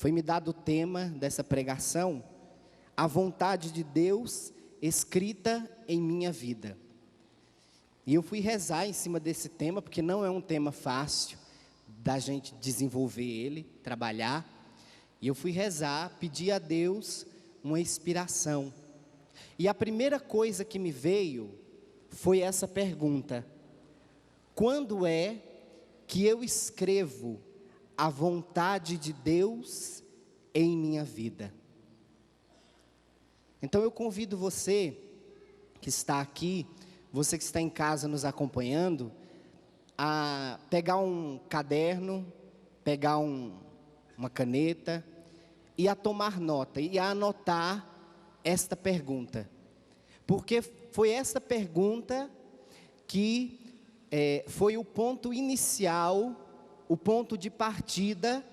foi me dado o tema dessa pregação, a vontade de Deus escrita em minha vida. E eu fui rezar em cima desse tema, porque não é um tema fácil da gente desenvolver ele, trabalhar. E eu fui rezar, pedir a Deus uma inspiração. E a primeira coisa que me veio foi essa pergunta: quando é que eu escrevo a vontade de Deus em minha vida? Então eu convido você que está aqui, você que está em casa nos acompanhando, a pegar um caderno, pegar uma caneta e a tomar nota e a anotar esta pergunta. Porque foi essa pergunta que foi o ponto inicial, o ponto de partida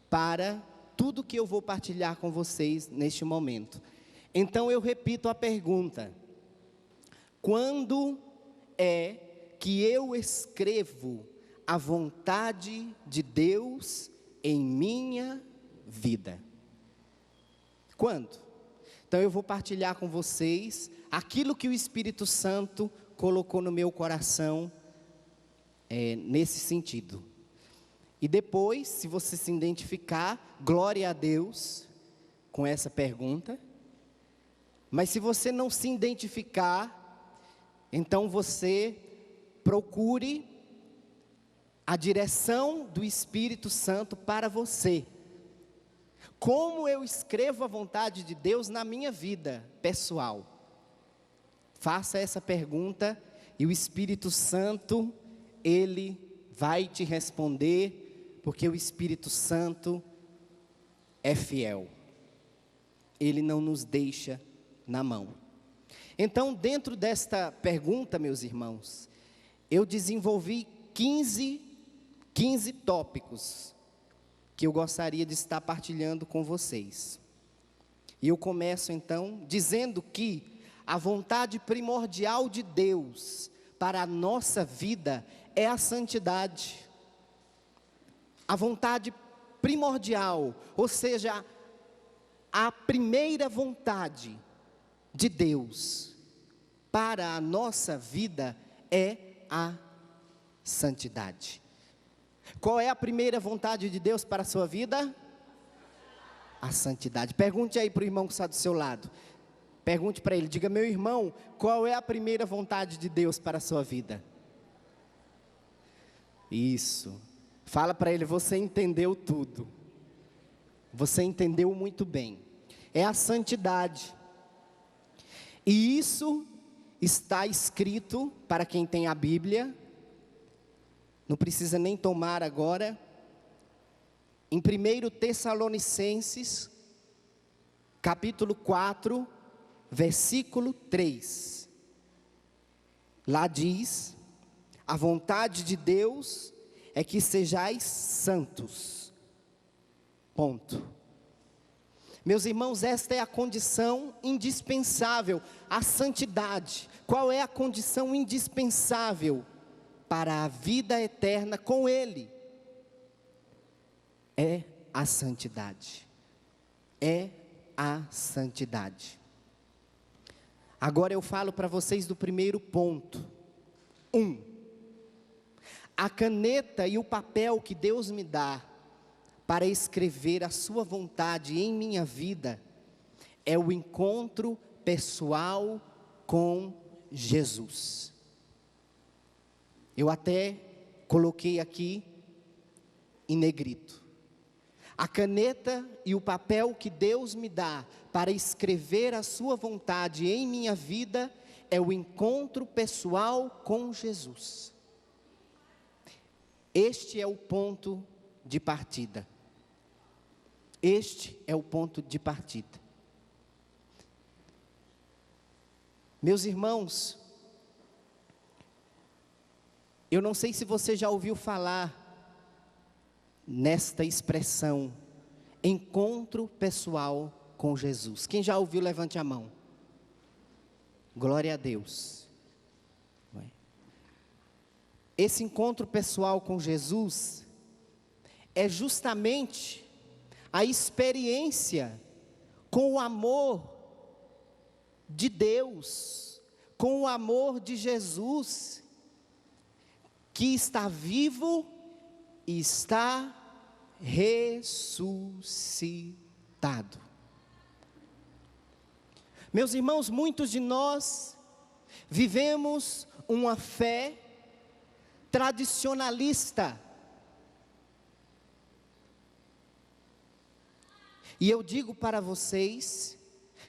para tudo que eu vou partilhar com vocês neste momento. Então eu repito a pergunta: quando é que eu escrevo a vontade de Deus em minha vida? Quando? Então eu vou partilhar com vocês aquilo que o Espírito Santo colocou no meu coração nesse sentido. E depois, se você se identificar, glória a Deus com essa pergunta. Mas se você não se identificar, então você procure a direção do Espírito Santo para você. Como eu escrevo a vontade de Deus na minha vida pessoal? Faça essa pergunta e o Espírito Santo, Ele vai te responder, porque o Espírito Santo é fiel. Ele não nos deixa na mão. Então, dentro desta pergunta, meus irmãos, eu desenvolvi 15 tópicos que eu gostaria de estar partilhando com vocês. E eu começo então dizendo que a vontade primordial de Deus para a nossa vida é a santidade. A vontade primordial, ou seja, a primeira vontade de Deus para a nossa vida é a santidade. Qual é a primeira vontade de Deus para a sua vida? A santidade. Pergunte aí para o irmão que está do seu lado. Pergunte para ele, diga: meu irmão, qual é a primeira vontade de Deus para a sua vida? Isso. Fala para ele, você entendeu tudo. Você entendeu muito bem. É a santidade. E isso está escrito para quem tem a Bíblia. Não precisa nem tomar agora. Em 1 Tessalonicenses, capítulo 4, versículo 3. Lá diz: a vontade de Deus é que sejais santos. Ponto. Meus irmãos, esta é a condição indispensável, a santidade. Qual é a condição indispensável para a vida eterna com Ele? É a santidade. É a santidade. Agora eu falo para vocês do primeiro ponto. 1. A caneta e o papel que Deus me dá para escrever a sua vontade em minha vida é o encontro pessoal com Jesus. Eu até coloquei aqui em negrito. A caneta e o papel que Deus me dá para escrever a sua vontade em minha vida é o encontro pessoal com Jesus. Este é o ponto de partida. Este é o ponto de partida. Meus irmãos, eu não sei se você já ouviu falar nesta expressão, encontro pessoal com Jesus. Quem já ouviu, levante a mão. Glória a Deus. Esse encontro pessoal com Jesus é justamente a experiência com o amor de Deus, com o amor de Jesus, que está vivo e está ressuscitado. Meus irmãos, muitos de nós vivemos uma fé tradicionalista. E eu digo para vocês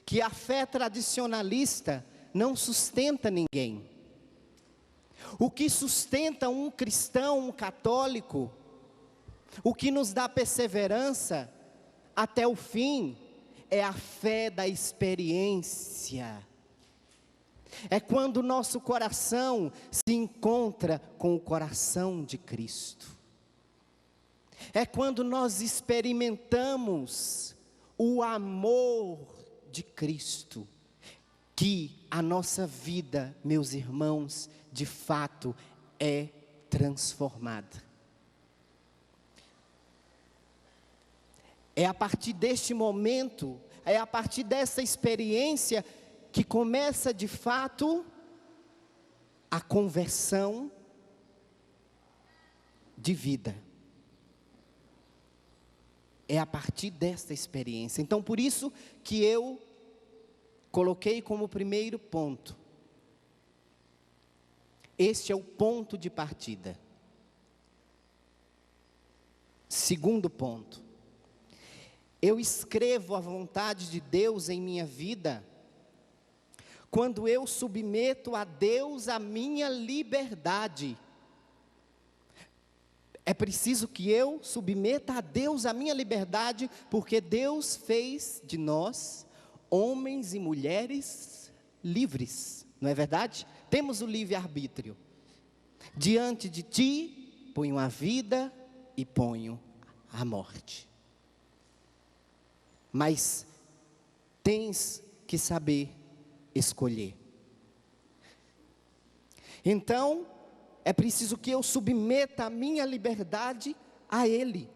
que a fé tradicionalista não sustenta ninguém. O que sustenta um cristão, um católico, o que nos dá perseverança até o fim, é a fé da experiência. É quando o nosso coração se encontra com o coração de Cristo. É quando nós experimentamos o amor de Cristo, que a nossa vida, meus irmãos, de fato é transformada. É a partir deste momento, é a partir dessa experiência que começa de fato a conversão de vida. É a partir desta experiência. Então, por isso que eu coloquei como primeiro ponto. Este é o ponto de partida. Segundo ponto. Eu escrevo a vontade de Deus em minha vida quando eu submeto a Deus a minha liberdade. É preciso que eu submeta a Deus a minha liberdade, porque Deus fez de nós homens e mulheres livres, não é verdade? Temos o livre-arbítrio. Diante de ti, ponho a vida e ponho a morte. Mas tens que saber escolher. Então, é preciso que eu submeta a minha liberdade a Ele.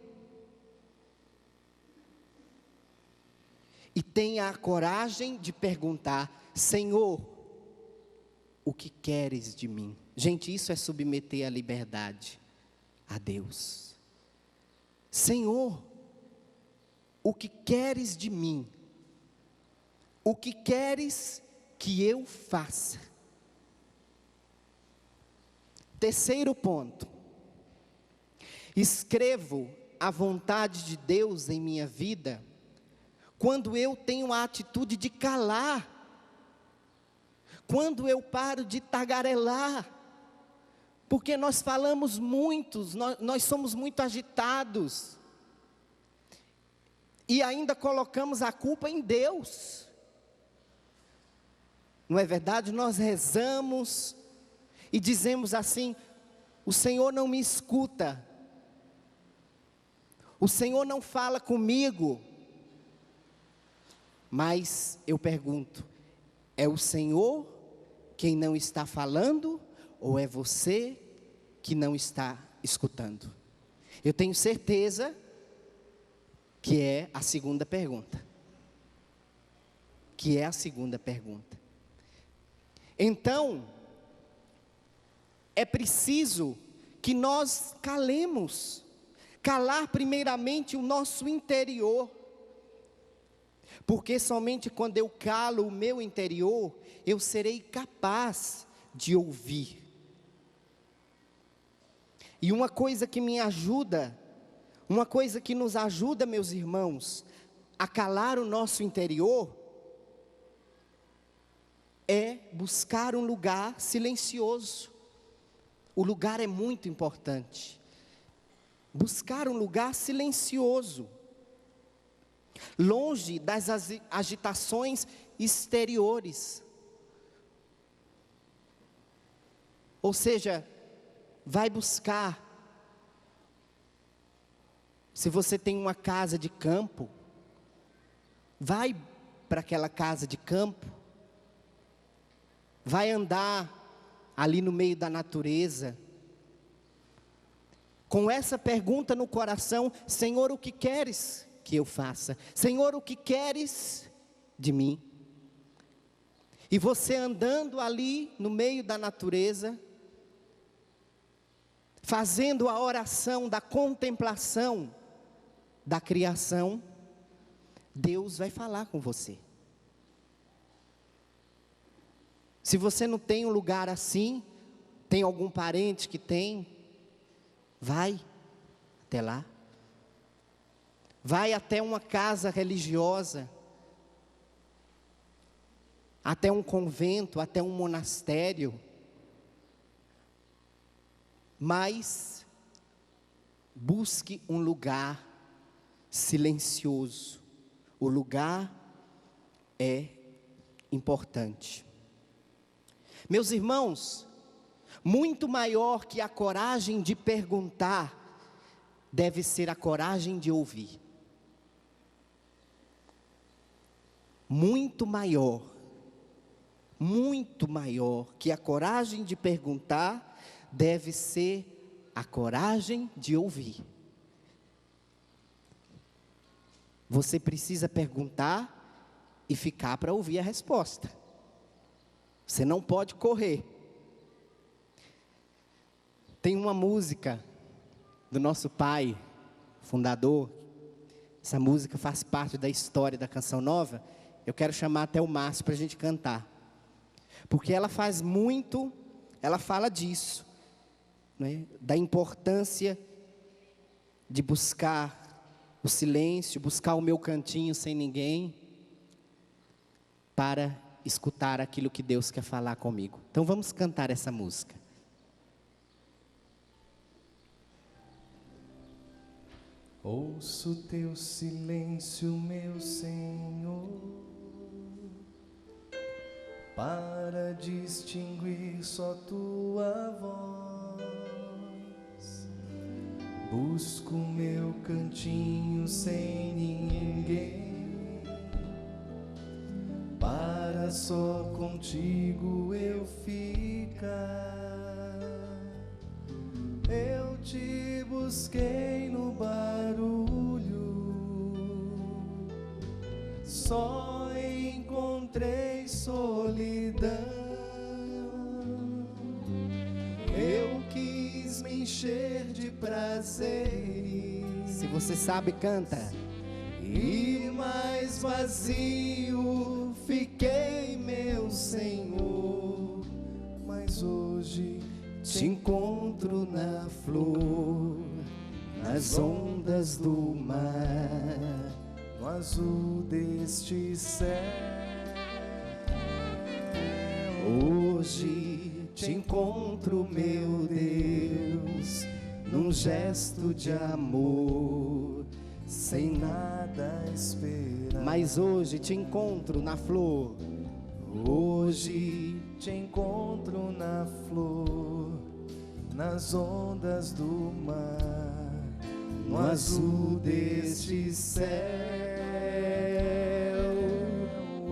E tenha a coragem de perguntar: Senhor, o que queres de mim? Gente, isso é submeter a liberdade a Deus. Senhor, o que queres de mim? O que queres que eu faça? Terceiro ponto. Escrevo a vontade de Deus em minha vida quando eu tenho a atitude de calar. Quando eu paro de tagarelar. Porque nós falamos muitos, nós somos muito agitados. E ainda colocamos a culpa em Deus. Não é verdade? Nós rezamos e dizemos assim: o Senhor não me escuta. O Senhor não fala comigo. Mas eu pergunto: é o Senhor quem não está falando, ou é você que não está escutando? Eu tenho certeza que é a segunda pergunta. Que é a segunda pergunta. Então, é preciso que nós calemos. Calar primeiramente o nosso interior. Porque somente quando eu calo o meu interior, eu serei capaz de ouvir. E uma coisa que me ajuda, uma coisa que nos ajuda, meus irmãos, a calar o nosso interior, é buscar um lugar silencioso. O lugar é muito importante. Buscar um lugar silencioso, longe das agitações exteriores. Ou seja, vai buscar. Se você tem uma casa de campo, vai para aquela casa de campo. Vai andar ali no meio da natureza. Com essa pergunta no coração: Senhor, o que queres que eu faça? Senhor, o que queres de mim? E você andando ali no meio da natureza, fazendo a oração da contemplação da criação, Deus vai falar com você. Se você não tem um lugar assim, tem algum parente que tem, vai até lá. Vai até uma casa religiosa, até um convento, até um monastério. Mas busque um lugar silencioso. O lugar é importante. Meus irmãos, muito maior que a coragem de perguntar, deve ser a coragem de ouvir. Muito maior que a coragem de perguntar, deve ser a coragem de ouvir. Você precisa perguntar e ficar para ouvir a resposta. Você não pode correr. Tem uma música do nosso pai, fundador. Essa música faz parte da história da Canção Nova. Eu quero chamar até o Márcio para a gente cantar. Porque ela fala disso, né? Da importância de buscar o silêncio, buscar o meu cantinho sem ninguém, para escutar aquilo que Deus quer falar comigo. Então vamos cantar essa música. Ouço teu silêncio, meu Senhor, para distinguir só tua voz. Busco meu cantinho sem ninguém, para só contigo eu ficar. Eu te busquei no barulho, só encontrei solidão. Eu quis me encher de prazeres. Se você sabe, canta. E mais vazio fiquei, meu Senhor. Mas hoje te encontro na flor, nas ondas do mar, no azul deste céu. Hoje te encontro, meu Deus, num gesto de amor, sem nada esperar. Mas hoje te encontro na flor. Hoje te encontro na flor, nas ondas do mar, no azul deste céu.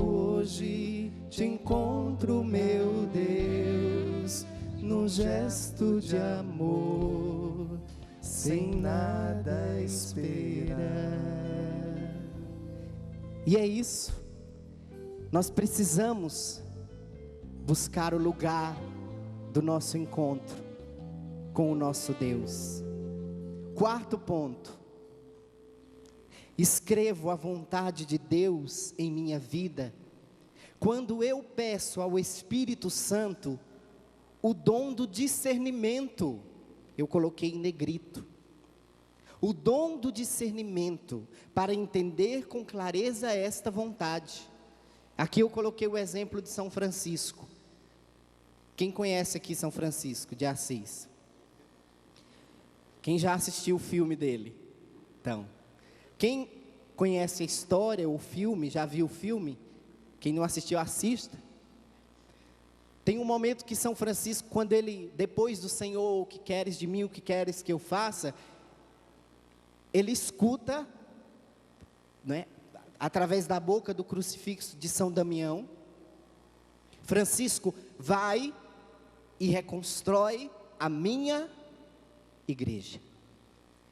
Hoje te encontro, meu Deus, num gesto de amor, sem nada esperar. E é isso. Nós precisamos buscar o lugar do nosso encontro com o nosso Deus. Quarto ponto. Escrevo a vontade de Deus em minha vida quando eu peço ao Espírito Santo o dom do discernimento. Eu coloquei em negrito. O dom do discernimento para entender com clareza esta vontade. Aqui eu coloquei o exemplo de São Francisco. Quem conhece aqui São Francisco de Assis? Quem já assistiu o filme dele? Então, quem conhece a história, o filme, já viu o filme? Quem não assistiu, assista. Tem um momento que São Francisco, quando ele, depois do Senhor, o que queres de mim, o que queres que eu faça, ele escuta, né, através da boca do crucifixo de São Damião. Francisco vai e reconstrói a minha igreja.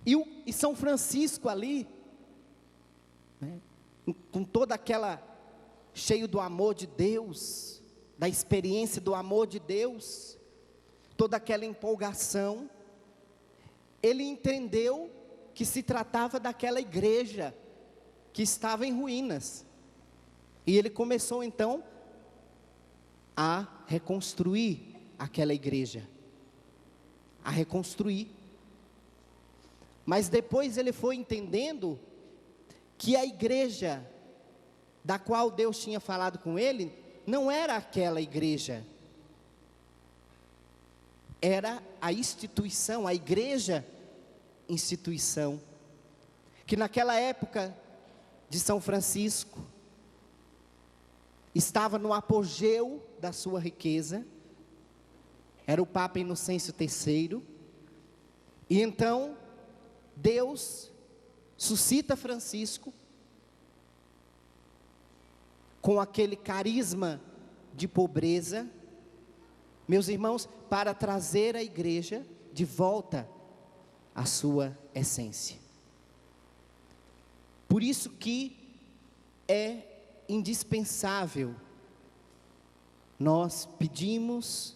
E São Francisco ali, né? Com toda aquela, cheio do amor de Deus, da experiência do amor de Deus, toda aquela empolgação, ele entendeu que se tratava daquela igreja que estava em ruínas, e ele começou então a reconstruir aquela igreja, a reconstruir, mas depois ele foi entendendo que a igreja da qual Deus tinha falado com ele, não era aquela igreja, era a instituição, a igreja instituição, que naquela época de São Francisco, estava no apogeu da sua riqueza, era o Papa Inocêncio III, e então, Deus suscita Francisco, com aquele carisma de pobreza, meus irmãos, para trazer a igreja de volta à sua essência. Por isso que é indispensável nós pedimos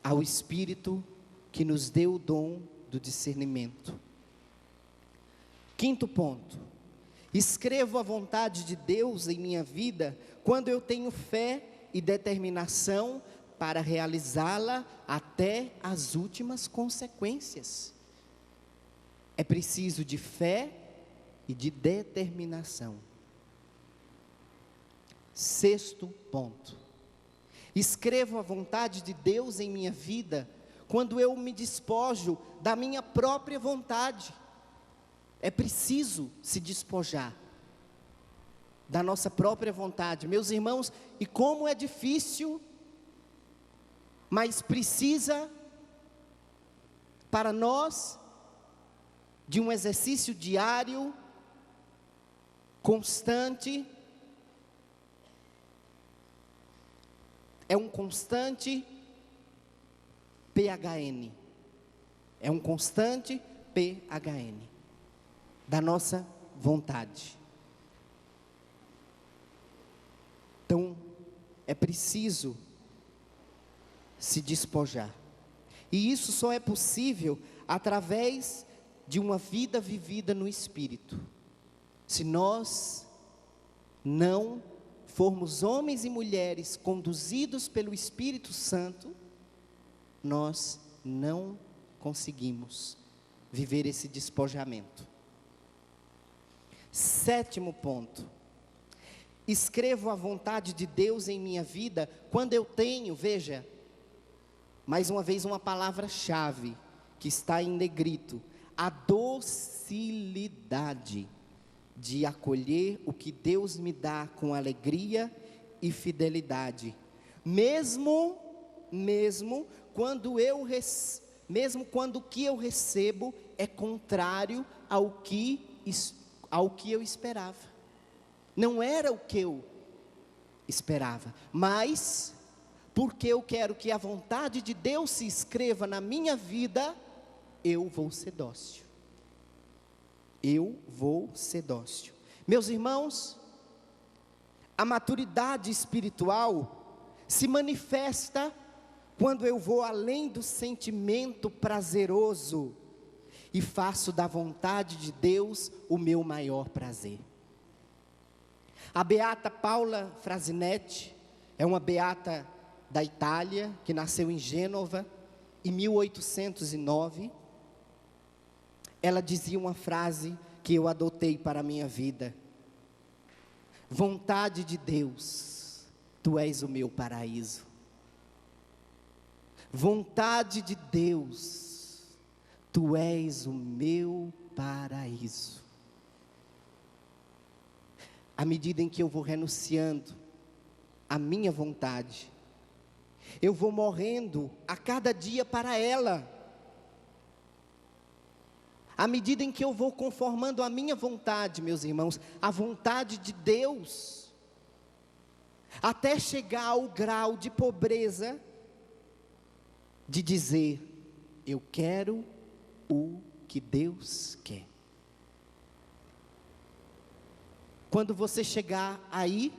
ao Espírito que nos dê o dom do discernimento. Quinto ponto: escrevo a vontade de Deus em minha vida quando eu tenho fé e determinação para realizá-la até as últimas consequências. É preciso de fé e de determinação. Sexto ponto: escrevo a vontade de Deus em minha vida quando eu me despojo da minha própria vontade. É preciso se despojar da nossa própria vontade, meus irmãos, e como é difícil, mas precisa para nós de um exercício diário, constante. É um constante PHN, é um constante PHN da nossa vontade. Então, é preciso se despojar, e isso só é possível através de uma vida vivida no Espírito. Se nós não formos homens e mulheres conduzidos pelo Espírito Santo, nós não conseguimos viver esse despojamento. Sétimo ponto: escrevo a vontade de Deus em minha vida quando eu tenho, veja, mais uma vez uma palavra-chave que está em negrito, a docilidade de acolher o que Deus me dá com alegria e fidelidade, mesmo quando o que eu recebo é contrário ao que eu esperava. Não era o que eu esperava, mas porque eu quero que a vontade de Deus se escreva na minha vida, eu vou ser dócil. Eu vou ser dócil. Meus irmãos, a maturidade espiritual se manifesta quando eu vou além do sentimento prazeroso e faço da vontade de Deus o meu maior prazer. A beata Paula Frasinetti é uma beata da Itália, que nasceu em Gênova em 1809. Ela dizia uma frase que eu adotei para a minha vida: vontade de Deus, tu és o meu paraíso. Vontade de Deus, tu és o meu paraíso. À medida em que eu vou renunciando à minha vontade, eu vou morrendo a cada dia para ela. À medida em que eu vou conformando a minha vontade, meus irmãos, a vontade de Deus, até chegar ao grau de pobreza, de dizer: eu quero o que Deus quer. Quando você chegar aí,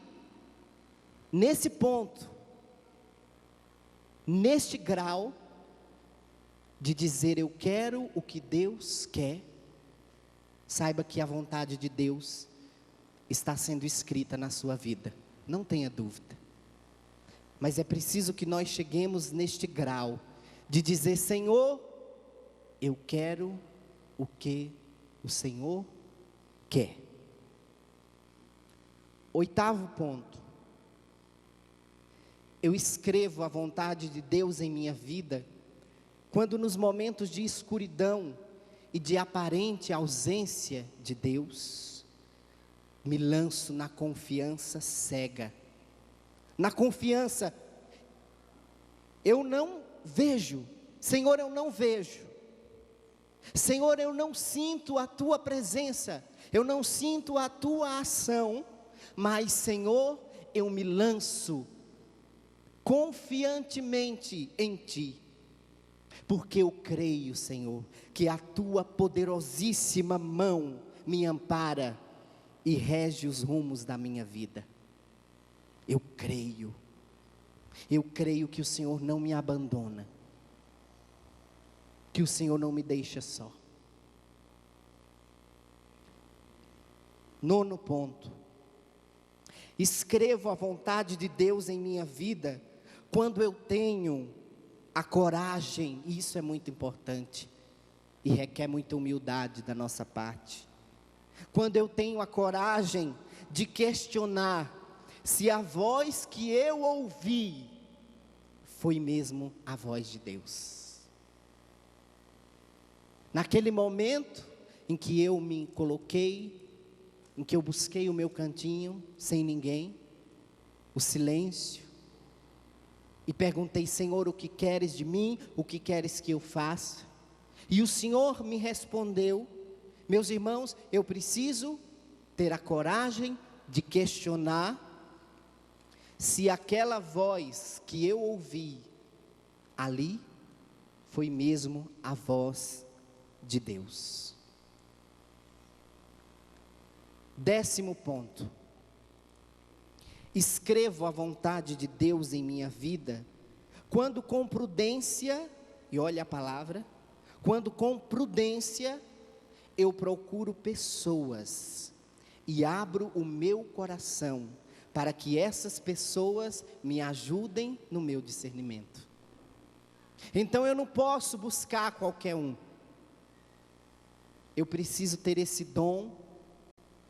nesse ponto, neste grau, de dizer eu quero o que Deus quer, saiba que a vontade de Deus está sendo escrita na sua vida, não tenha dúvida. Mas é preciso que nós cheguemos neste grau, de dizer Senhor, eu quero o que o Senhor quer. 8º ponto, eu escrevo a vontade de Deus em minha vida, quando nos momentos de escuridão e de aparente ausência de Deus, me lanço na confiança cega. Na confiança, eu não vejo, Senhor, eu não vejo. Senhor, eu não sinto a Tua presença, eu não sinto a Tua ação, mas Senhor, eu me lanço confiantemente em Ti. Porque eu creio, Senhor, que a Tua poderosíssima mão me ampara e rege os rumos da minha vida. Eu creio que o Senhor não me abandona, que o Senhor não me deixa só. 9º ponto, escrevo a vontade de Deus em minha vida, quando eu tenho a coragem, e isso é muito importante, e requer muita humildade da nossa parte, quando eu tenho a coragem de questionar, se a voz que eu ouvi, foi mesmo a voz de Deus. Naquele momento, em que eu me coloquei, em que eu busquei o meu cantinho, sem ninguém, o silêncio, e perguntei, Senhor, o que queres de mim? O que queres que eu faça? E o Senhor me respondeu, meus irmãos, eu preciso ter a coragem de questionar, se aquela voz que eu ouvi, ali, foi mesmo a voz de Deus. 10º ponto, escrevo a vontade de Deus em minha vida, quando com prudência, e olha a palavra, quando com prudência, eu procuro pessoas, e abro o meu coração, para que essas pessoas me ajudem no meu discernimento. Então eu não posso buscar qualquer um, eu preciso ter esse dom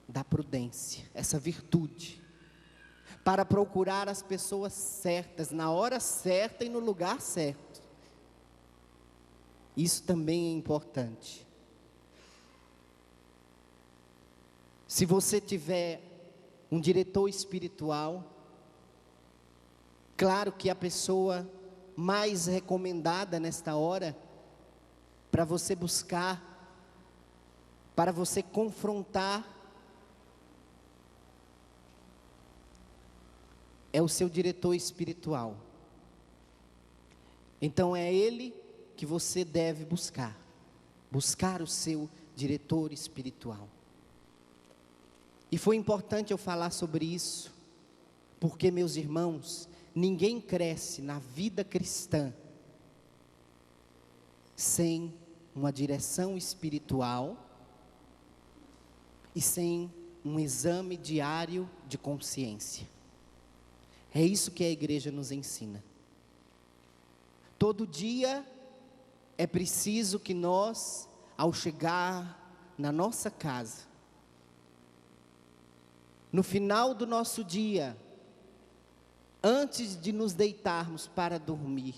da prudência, essa virtude, para procurar as pessoas certas, na hora certa e no lugar certo. Isso também é importante. Se você tiver um diretor espiritual, claro que a pessoa mais recomendada nesta hora, para você buscar, para você confrontar, é o seu diretor espiritual. Então é ele que você deve buscar o seu diretor espiritual. E foi importante eu falar sobre isso, porque, meus irmãos, ninguém cresce na vida cristã sem uma direção espiritual e sem um exame diário de consciência. É isso que a igreja nos ensina. Todo dia é preciso que nós, ao chegar na nossa casa, no final do nosso dia, antes de nos deitarmos para dormir,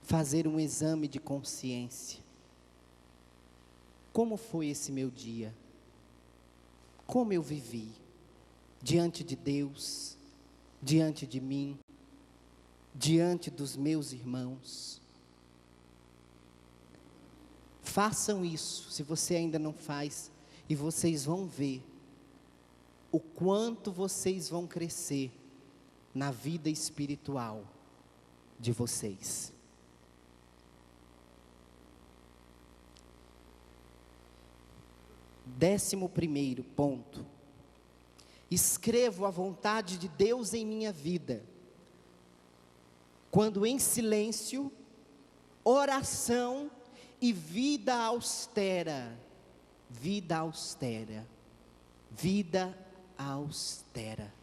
fazer um exame de consciência. Como foi esse meu dia? Como eu vivi? Diante de Deus, diante de mim, diante dos meus irmãos. Façam isso, se você ainda não faz, e vocês vão ver o quanto vocês vão crescer na vida espiritual de vocês. 11º ponto. Escrevo a vontade de Deus em minha vida, quando em silêncio, oração e vida austera, vida austera, vida austera.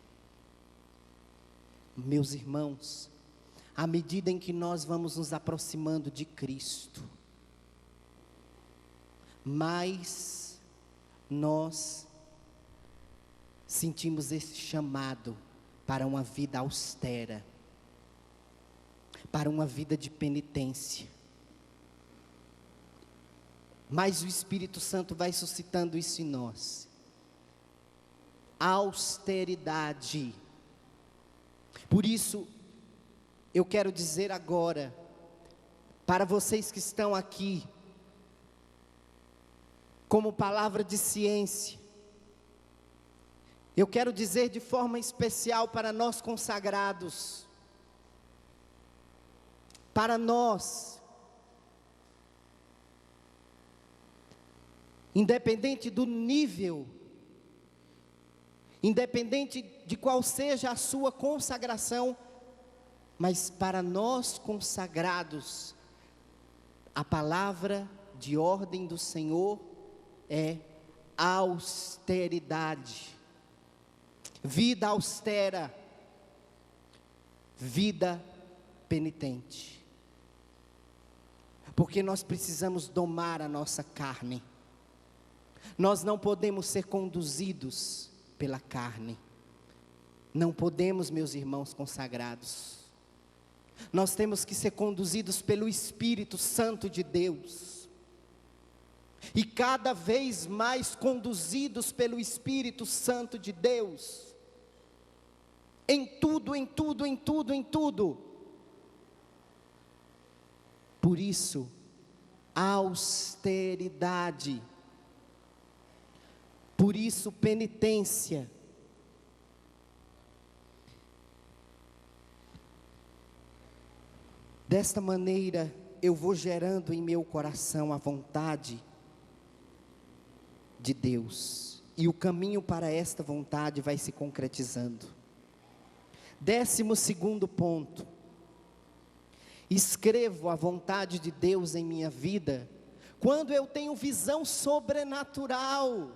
Meus irmãos, à medida em que nós vamos nos aproximando de Cristo, mais nós sentimos esse chamado para uma vida austera, para uma vida de penitência. Mas o Espírito Santo vai suscitando isso em nós. Austeridade. Por isso, eu quero dizer agora, para vocês que estão aqui, como palavra de ciência, eu quero dizer de forma especial para nós consagrados, para nós, independente do nível, independente de qual seja a sua consagração, mas para nós consagrados, a palavra de ordem do Senhor é austeridade, vida austera, vida penitente, porque nós precisamos domar a nossa carne, nós não podemos ser conduzidos pela carne, não podemos, meus irmãos consagrados, nós temos que ser conduzidos pelo Espírito Santo de Deus, e cada vez mais conduzidos pelo Espírito Santo de Deus, em tudo, em tudo, em tudo, em tudo. Por isso, austeridade, por isso penitência. Desta maneira, eu vou gerando em meu coração a vontade de Deus, e o caminho para esta vontade vai se concretizando. 12º ponto. Escrevo a vontade de Deus em minha vida, quando eu tenho visão sobrenatural.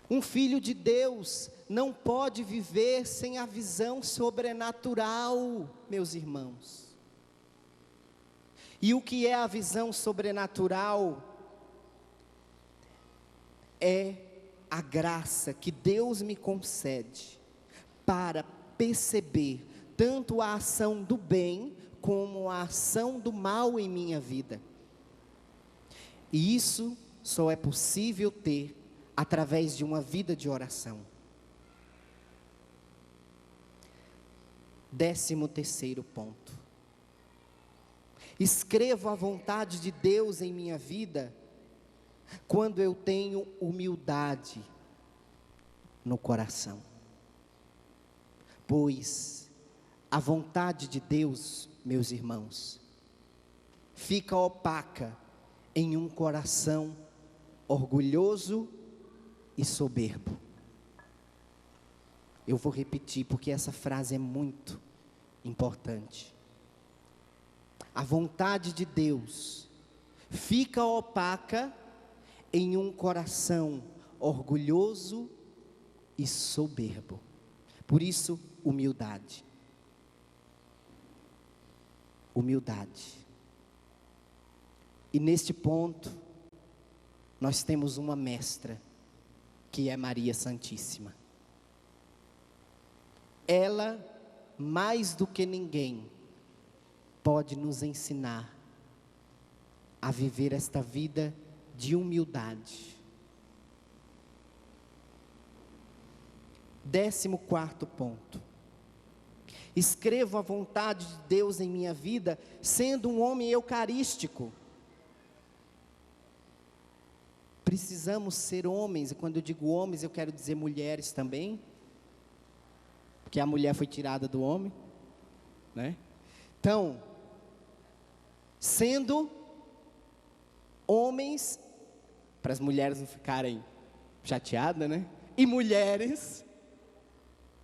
Um filho de Deus não pode viver sem a visão sobrenatural, meus irmãos. E o que é a visão sobrenatural? É a graça que Deus me concede para perceber tanto a ação do bem como a ação do mal em minha vida. E isso só é possível ter através de uma vida de oração. 13º ponto. Escrevo a vontade de Deus em minha vida quando eu tenho humildade no coração. Pois a vontade de Deus, meus irmãos, fica opaca em um coração orgulhoso e soberbo. Eu vou repetir porque essa frase é muito importante. A vontade de Deus fica opaca em um coração orgulhoso e soberbo. Por isso, humildade. Humildade. E neste ponto, nós temos uma mestra, que é Maria Santíssima. Ela, mais do que ninguém, pode nos ensinar a viver esta vida de humildade. 14º ponto. Escrevo a vontade de Deus em minha vida, sendo um homem eucarístico. Precisamos ser homens, e quando eu digo homens, eu quero dizer mulheres também, porque a mulher foi tirada do homem, né? Então, sendo Homens, para as mulheres não ficarem chateadas, né? E mulheres,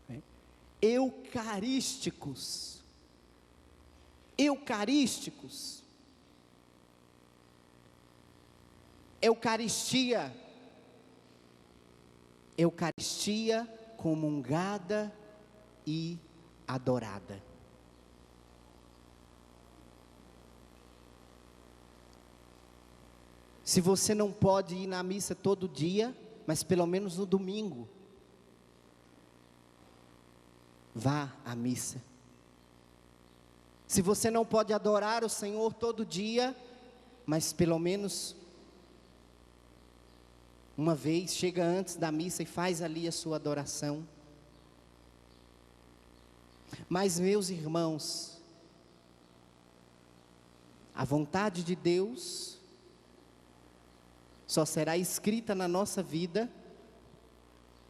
né? Eucarísticos. Eucarísticos. Eucaristia. Eucaristia comungada e adorada. Se você não pode ir na missa todo dia, mas pelo menos no domingo, vá à missa. Se você não pode adorar o Senhor todo dia, mas pelo menos uma vez, chega antes da missa e faz ali a sua adoração. Mas, meus irmãos, a vontade de Deus só será escrita na nossa vida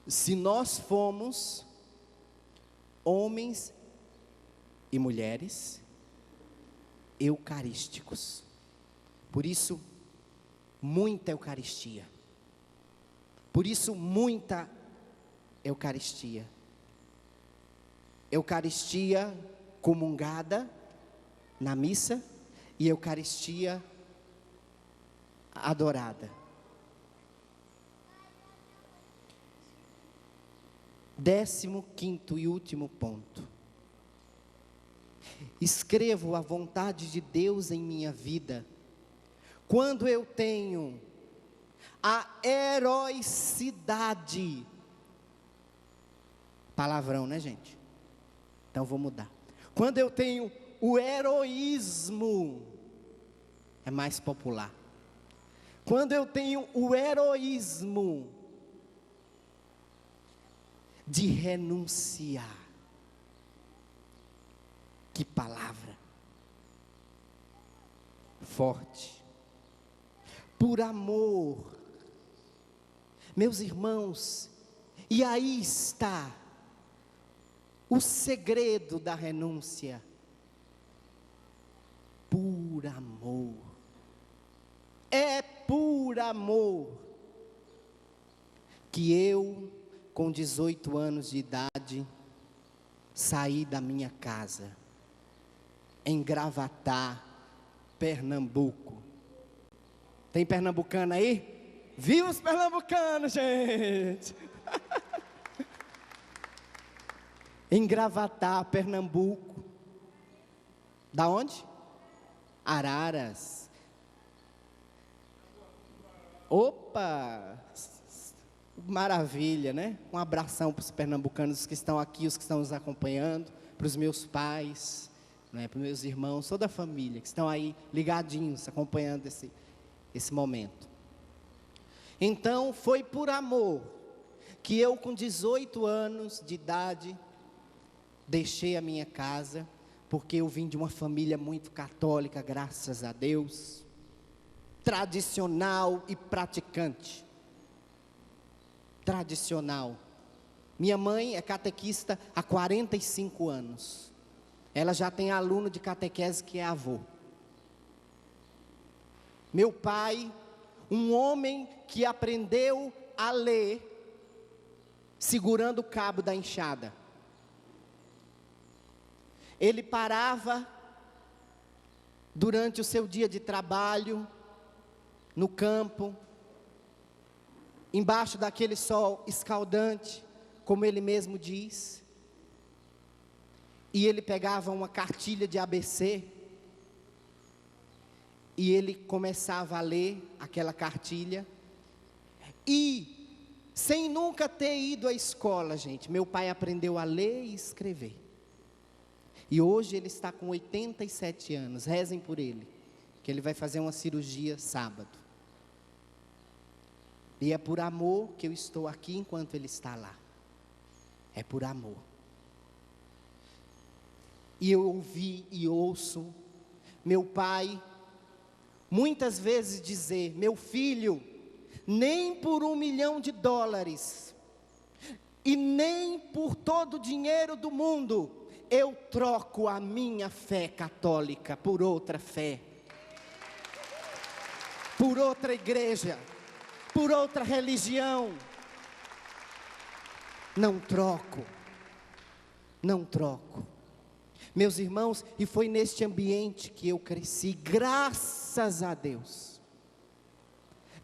se nós formos homens e mulheres eucarísticos. Por isso, muita Eucaristia. Por isso, muita Eucaristia. Eucaristia comungada na missa e Eucaristia adorada. 15º e último ponto. Escrevo a vontade de Deus em minha vida quando eu tenho a heroicidade. Palavrão, né, gente? Então vou mudar. Quando eu tenho o heroísmo, é mais popular. Quando eu tenho o heroísmo de renunciar. Que palavra forte. Por amor. Meus irmãos, e aí está o segredo da renúncia. Por amor. É por amor que eu, com 18 anos de idade, saí da minha casa, em Gravatá, Pernambuco. Tem pernambucano aí? Viva os pernambucanos, gente! Em Gravatá, Pernambuco. Da onde? Araras. Opa! Maravilha, né? Um abração para os pernambucanos que estão aqui, os que estão nos acompanhando, para os meus pais, né? Para os meus irmãos, toda a família que estão aí ligadinhos, acompanhando esse momento. Então, foi por amor que eu, com 18 anos de idade, deixei a minha casa, porque eu vim de uma família muito católica, graças a Deus, tradicional e praticante. Tradicional. Minha mãe é catequista há 45 anos. Ela já tem aluno de catequese que é avô. Meu pai, um homem que aprendeu a ler segurando o cabo da enxada. Ele parava durante o seu dia de trabalho no campo, embaixo daquele sol escaldante, como ele mesmo diz, e ele pegava uma cartilha de ABC, e ele começava a ler aquela cartilha, e, sem nunca ter ido à escola, gente, meu pai aprendeu a ler e escrever, e hoje ele está com 87 anos, rezem por ele, que ele vai fazer uma cirurgia sábado. E é por amor que eu estou aqui enquanto ele está lá. É por amor. E eu ouvi e ouço meu pai muitas vezes dizer: meu filho, nem por $1 milhão e nem por todo o dinheiro do mundo eu troco a minha fé católica por outra fé. por outra igreja, por outra religião. Não troco, não troco. Meus irmãos, e foi neste ambiente que eu cresci, graças a Deus.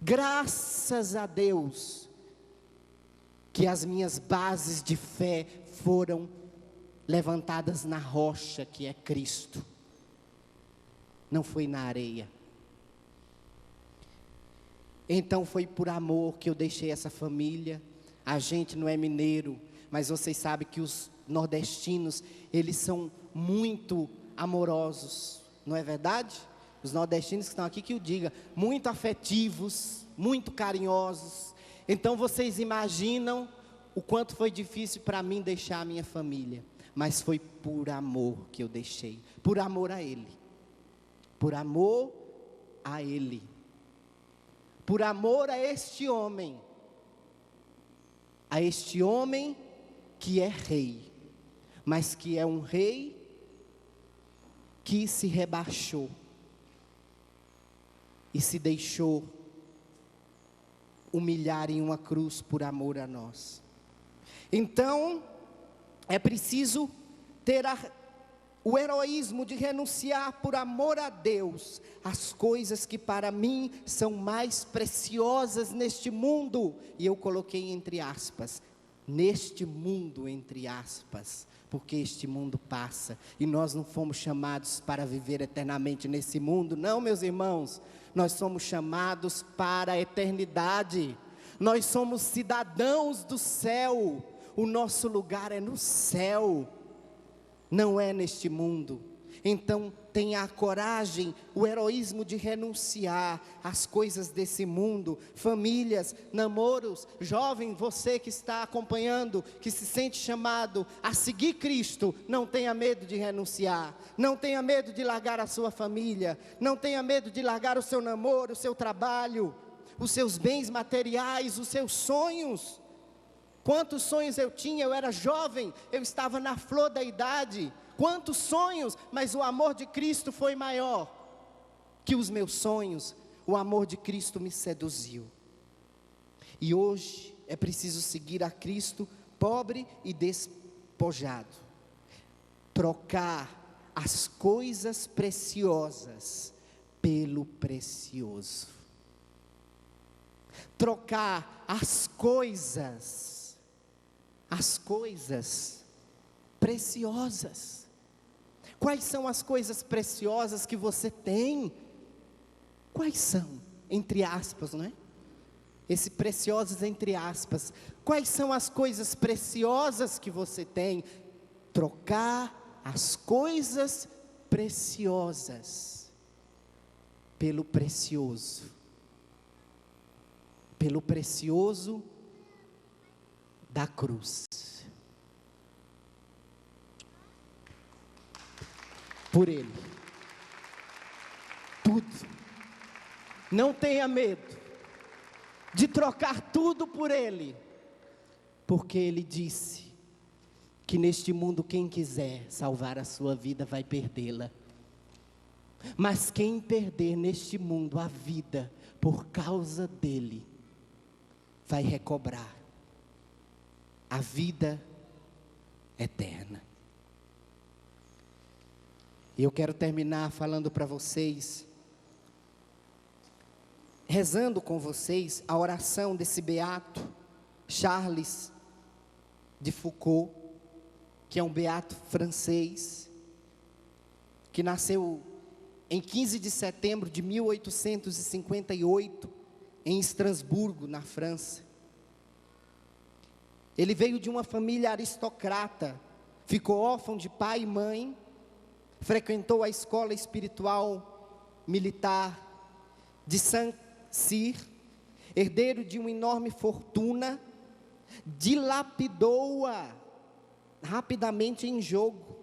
Graças a Deus, que as minhas bases de fé foram levantadas na rocha que é Cristo. Não foi na areia. Então foi por amor que eu deixei essa família. A gente não é mineiro, mas vocês sabem que os nordestinos, eles são muito amorosos, não é verdade? Os nordestinos que estão aqui que o diga, muito afetivos, muito carinhosos. Então vocês imaginam o quanto foi difícil para mim deixar a minha família, mas foi por amor que eu deixei, por amor a Ele, por amor a Ele, por amor a este homem que é rei, mas que é um rei que se rebaixou e se deixou humilhar em uma cruz por amor a nós. Então, é preciso ter o heroísmo de renunciar por amor a Deus, as coisas que para mim são mais preciosas neste mundo, e eu coloquei entre aspas, neste mundo entre aspas, porque este mundo passa, e nós não fomos chamados para viver eternamente nesse mundo, não, meus irmãos, nós somos chamados para a eternidade, nós somos cidadãos do céu, o nosso lugar é no céu, não é neste mundo. Então tenha a coragem, o heroísmo de renunciar às coisas desse mundo, famílias, namoros, jovem, você que está acompanhando, que se sente chamado a seguir Cristo, não tenha medo de renunciar, não tenha medo de largar a sua família, não tenha medo de largar o seu namoro, o seu trabalho, os seus bens materiais, os seus sonhos. Quantos sonhos eu tinha, eu era jovem, eu estava na flor da idade, quantos sonhos, mas o amor de Cristo foi maior que os meus sonhos, o amor de Cristo me seduziu. E hoje é preciso seguir a Cristo, pobre e despojado, trocar as coisas preciosas pelo precioso, trocar as coisas preciosas. Quais são as coisas preciosas que você tem? Quais são? Entre aspas, não é? Esse preciosas entre aspas. Quais são as coisas preciosas que você tem? Trocar as coisas preciosas pelo precioso. Pelo precioso da cruz. Por Ele. Tudo. Não tenha medo de trocar tudo por Ele, porque Ele disse que neste mundo quem quiser salvar a sua vida vai perdê-la, mas quem perder neste mundo a vida por causa dEle, vai recobrar a vida eterna. E eu quero terminar falando para vocês, rezando com vocês, a oração desse beato, Charles de Foucault, que é um beato francês, que nasceu em 15 de setembro de 1858, em Estrasburgo, na França. Ele veio de uma família aristocrata, ficou órfão de pai e mãe, frequentou a escola espiritual militar de Saint-Cyr, herdeiro de uma enorme fortuna, dilapidou-a rapidamente em jogo,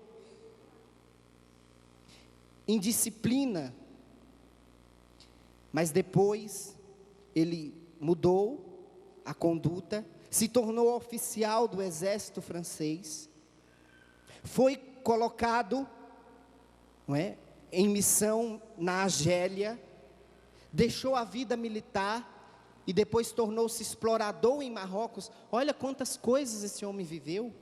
indisciplina, mas depois ele mudou a conduta, se tornou oficial do exército francês, foi colocado, não é, em missão na Argélia, deixou a vida militar e depois tornou-se explorador em Marrocos. Olha quantas coisas esse homem viveu.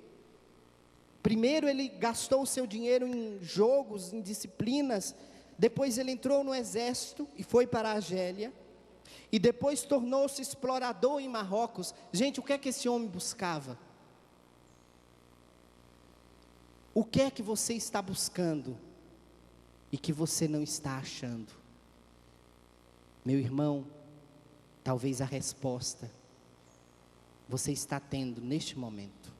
Primeiro ele gastou o seu dinheiro em jogos, em disciplinas. Depois ele entrou no exército e foi para a Argélia. E depois tornou-se explorador em Marrocos. Gente, o que é que esse homem buscava? O que é que você está buscando e que você não está achando? Meu irmão, talvez a resposta você está tendo neste momento.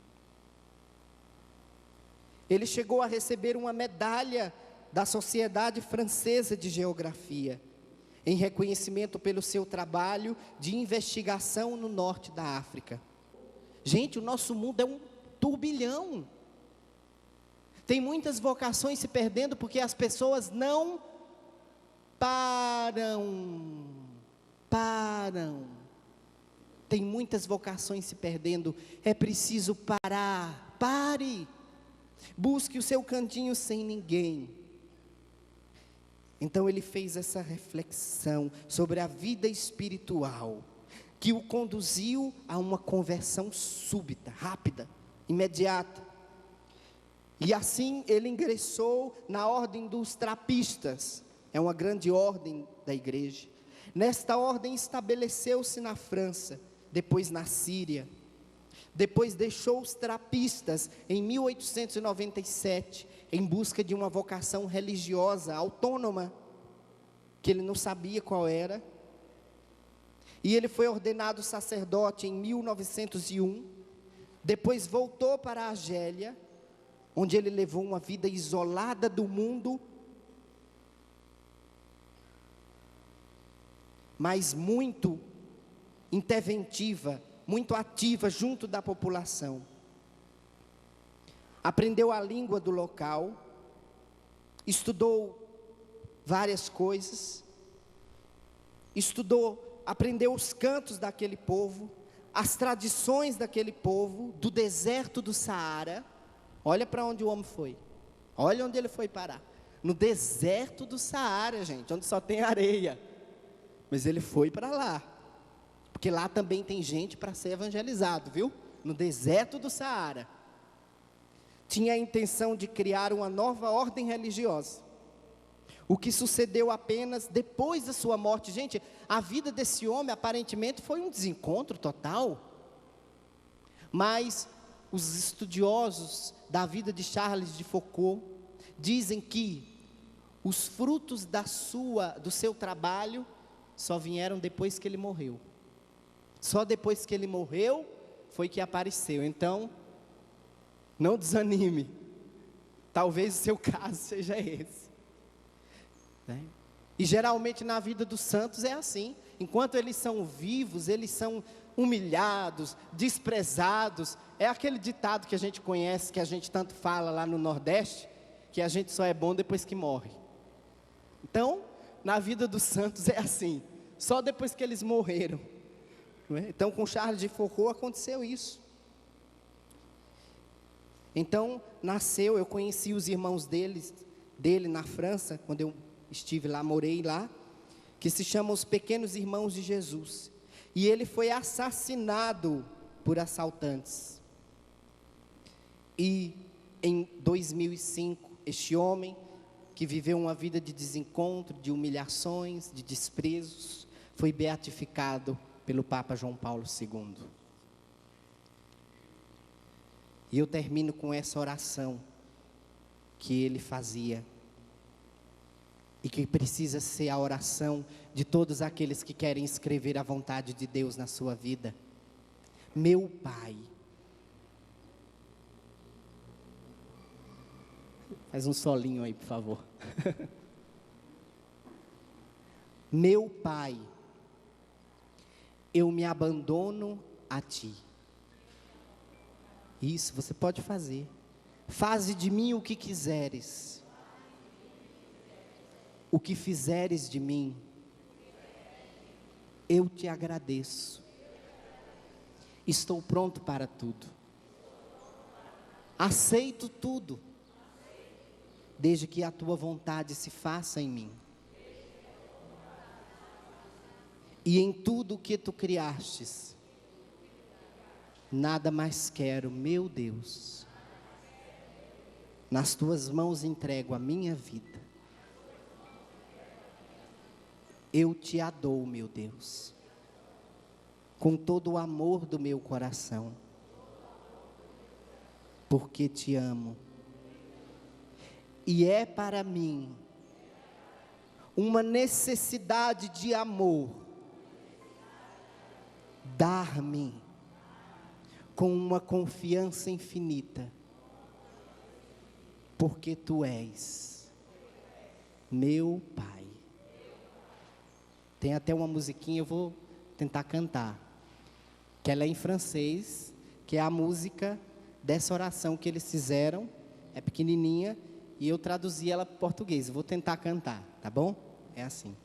Ele chegou a receber uma medalha da Sociedade Francesa de Geografia, em reconhecimento pelo seu trabalho de investigação no norte da África. Gente, o nosso mundo é um turbilhão. Tem muitas vocações se perdendo porque as pessoas não param. Tem muitas vocações se perdendo. É preciso parar. Pare. Busque o seu cantinho sem ninguém. Então ele fez essa reflexão sobre a vida espiritual, que o conduziu a uma conversão súbita, rápida, imediata. E assim ele ingressou na ordem dos trapistas. É uma grande ordem da igreja. Nesta ordem estabeleceu-se na França, depois na Síria. Depois deixou os trapistas em 1897, em busca de uma vocação religiosa autônoma, que ele não sabia qual era. E ele foi ordenado sacerdote em 1901. Depois voltou para a Argélia, onde ele levou uma vida isolada do mundo, mas muito interventiva, muito ativa junto da população. Aprendeu a língua do local, estudou várias coisas, aprendeu os cantos daquele povo, as tradições daquele povo, do deserto do Saara. Olha para onde o homem foi, olha onde ele foi parar, no deserto do Saara, gente, onde só tem areia, mas ele foi para lá, porque lá também tem gente para ser evangelizado, viu? No deserto do Saara. Tinha a intenção de criar uma nova ordem religiosa, o que sucedeu apenas depois da sua morte. Gente, a vida desse homem aparentemente foi um desencontro total, mas os estudiosos da vida de Charles de Foucault dizem que os frutos do seu trabalho só vieram depois que ele morreu. Só depois que ele morreu foi que apareceu. Então, não desanime. Talvez o seu caso seja esse, né? E geralmente na vida dos santos é assim. Enquanto eles são vivos, eles são humilhados, desprezados. É aquele ditado que a gente conhece, que a gente tanto fala lá no Nordeste, que a gente só é bom depois que morre. Então, na vida dos santos é assim, só depois que eles morreram. Então, com Charles de Foucault aconteceu isso. Então, eu conheci os irmãos dele na França, quando eu estive lá, morei lá, que se chamam os Pequenos Irmãos de Jesus. E ele foi assassinado por assaltantes. E em 2005, este homem, que viveu uma vida de desencontro, de humilhações, de desprezos, foi beatificado pelo Papa João Paulo II. E eu termino com essa oração que ele fazia, e que precisa ser a oração de todos aqueles que querem escrever a vontade de Deus na sua vida. Meu Pai, faz um solinho aí, por favor. Meu Pai, eu me abandono a Ti. Isso, você pode fazer. Faze de mim o que quiseres. O que fizeres de mim, eu te agradeço. Estou pronto para tudo. Aceito tudo, desde que a tua vontade se faça em mim. E em tudo que tu criastes, nada mais quero, meu Deus. Nas tuas mãos entrego a minha vida. Eu te adoro, meu Deus, com todo o amor do meu coração, porque te amo. E é para mim uma necessidade de amor dar-me com uma confiança infinita, porque tu és meu Pai. Tem até uma musiquinha, eu vou tentar cantar, que ela é em francês, que é a música dessa oração que eles fizeram, é pequenininha, e eu traduzi ela para o português. Eu vou tentar cantar, tá bom? É assim.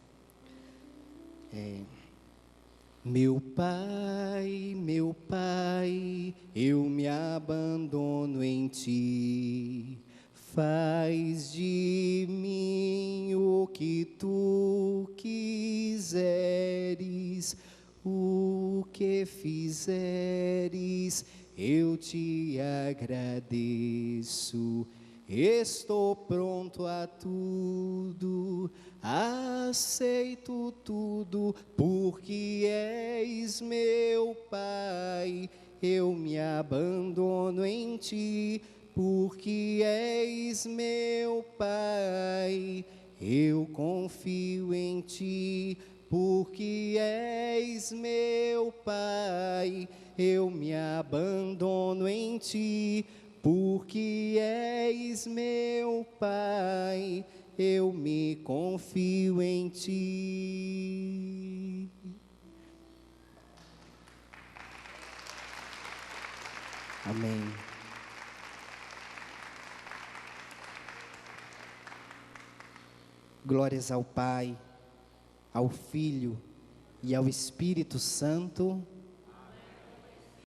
Meu Pai, eu me abandono em Ti. Faz de mim o que Tu quiseres, o que fizeres, eu Te agradeço. Estou pronto a tudo, aceito tudo, porque és meu Pai. Eu me abandono em Ti, porque és meu Pai. Eu confio em Ti, porque és meu Pai. Eu me abandono em Ti, porque és meu Pai. Eu me confio em Ti. Amém. Glórias ao Pai, ao Filho e ao Espírito Santo.